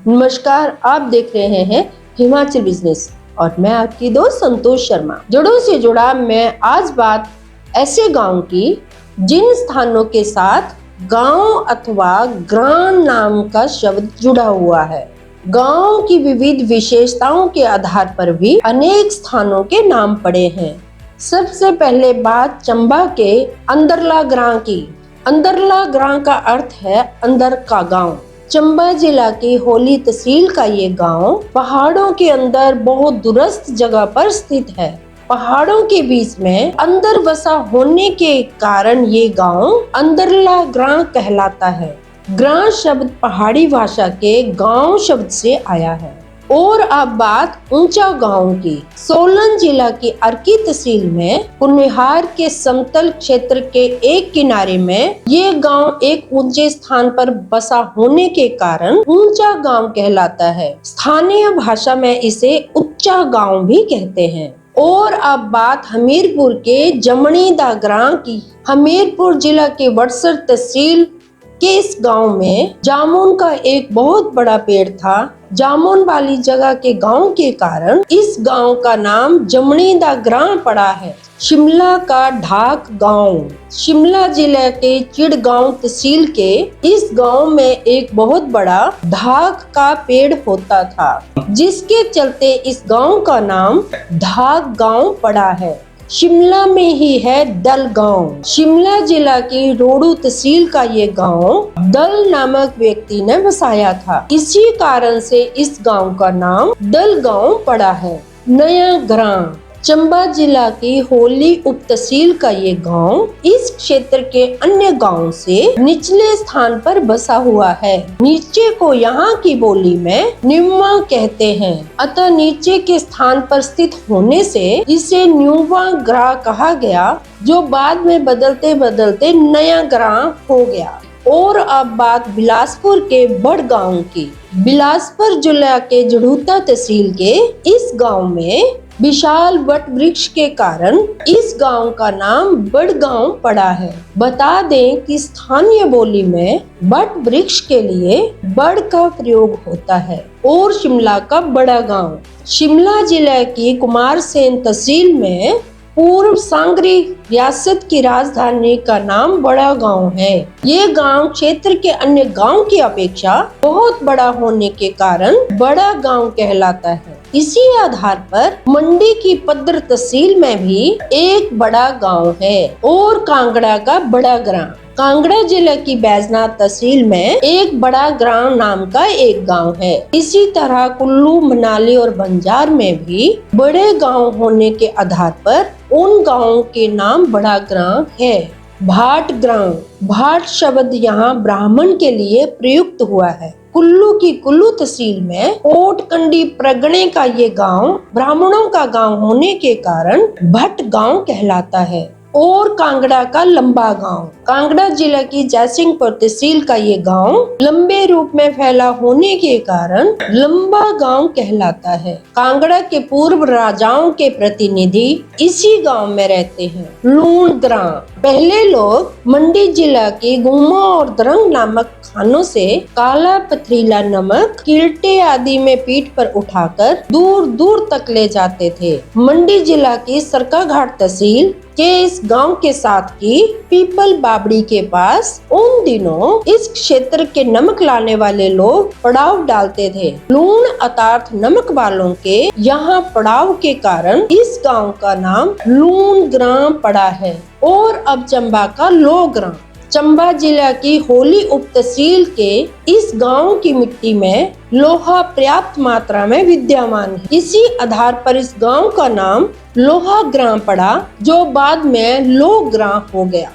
नमस्कार, आप देख रहे हैं हिमाचल बिजनेस और मैं आपकी दोस्त संतोष शर्मा। जड़ों से जुड़ा मैं आज बात ऐसे गांव की जिन स्थानों के साथ गांव अथवा ग्राम नाम का शब्द जुड़ा हुआ है। गांव की विविध विशेषताओं के आधार पर भी अनेक स्थानों के नाम पड़े हैं। सबसे पहले बात चंबा के अंदरला ग्राम की। अंदरला ग्राम का अर्थ है अंदर का गांव। चंबा जिला की होली तहसील का ये गांव पहाड़ों के अंदर बहुत दूरस्थ जगह पर स्थित है। पहाड़ों के बीच में अंदर बसा होने के कारण ये गांव अंदरला ग्राम कहलाता है। ग्राम शब्द पहाड़ी भाषा के गांव शब्द से आया है। और अब बात ऊंचा गांव की। सोलन जिला की अर्की तहसील में कुनिहार के समतल क्षेत्र के एक किनारे में ये गांव एक ऊंचे स्थान पर बसा होने के कारण ऊंचा गांव कहलाता है। स्थानीय भाषा में इसे उच्चा गांव भी कहते हैं। और अब बात हमीरपुर के जमनी दा ग्राम की। हमीरपुर जिला के बड़सर तहसील के इस गांव में जामुन का एक बहुत बड़ा पेड़ था। जामुन वाली जगह के गांव के कारण इस गांव का नाम जमनी दा ग्राम पड़ा है। शिमला का ढाक गांव। शिमला जिले के चिड़गांव तहसील के इस गांव में एक बहुत बड़ा ढाक का पेड़ होता था, जिसके चलते इस गांव का नाम ढाक गांव पड़ा है। शिमला में ही है दल गांव। शिमला जिला की रोडू तहसील का ये गांव दल नामक व्यक्ति ने बसाया था। इसी कारण से इस गांव का नाम दल गांव पड़ा है। नया ग्राम। चंबा जिला की होली उप तहसील का ये गांव इस क्षेत्र के अन्य गांव से निचले स्थान पर बसा हुआ है। नीचे को यहाँ की बोली में निम्मा कहते हैं, अतः नीचे के स्थान पर स्थित होने से इसे न्यूवा ग्राम कहा गया, जो बाद में बदलते बदलते नया ग्राम हो गया। और अब बात बिलासपुर के बड़ गांव की। बिलासपुर जिला के जड़ूता तहसील के इस गांव में विशाल वट वृक्ष के कारण इस गांव का नाम बड़ गांव पड़ा है। बता दें कि स्थानीय बोली में वट वृक्ष के लिए बड़ का प्रयोग होता है। और शिमला का बड़ा गांव। शिमला जिले की कुमारसेन तहसील में पूर्व सांगरी रियासत की राजधानी का नाम बड़ा गांव है। ये गांव क्षेत्र के अन्य गांव की अपेक्षा बहुत बड़ा होने के कारण बड़ा गांव कहलाता है। इसी आधार पर मंडी की पद्र तहसील में भी एक बड़ा गांव है। और कांगड़ा का बड़ा ग्राम। कांगड़ा जिले की बैजनाथ तहसील में एक बड़ा ग्राम नाम का एक गांव है। इसी तरह कुल्लू, मनाली और बंजार में भी बड़े गांव होने के आधार पर उन गांवों के नाम बड़ा ग्राम है। भाट ग्राम। भाट शब्द यहाँ ब्राह्मण के लिए प्रयुक्त हुआ है। कुल्लू की कुल्लू तहसील में कोटकंडी प्रगणे का ये गांव ब्राह्मणों का गांव होने के कारण भट्ट गांव कहलाता है। और कांगड़ा का लंबा गांव। कांगड़ा जिला की जयसिंहपुर तहसील का ये गांव लंबे रूप में फैला होने के कारण लंबा गांव कहलाता है। कांगड़ा के पूर्व राजाओं के प्रतिनिधि इसी गांव में रहते हैं। लूण ग्राम। पहले लोग मंडी जिला के गुम्मा और दरंग नामक खानों से काला पथरीला नमक किल्टे आदि में पीठ पर उठाकर दूर दूर तक ले जाते थे। मंडी जिला की सरकाघाट तहसील के इस गांव के साथ की पीपल बाबड़ी के पास उन दिनों इस क्षेत्र के नमक लाने वाले लोग पड़ाव डालते थे। लूण अर्थात नमक वालों के यहाँ पड़ाव के कारण इस गांव का नाम लूण ग्राम पड़ा है। और अब चंबा का लो ग्राम। चंबा जिला की होली उप तहसील के इस गांव की मिट्टी में लोहा पर्याप्त मात्रा में विद्यमान है। इसी आधार पर इस गांव का नाम लोहा ग्राम पड़ा, जो बाद में लो ग्राम हो गया।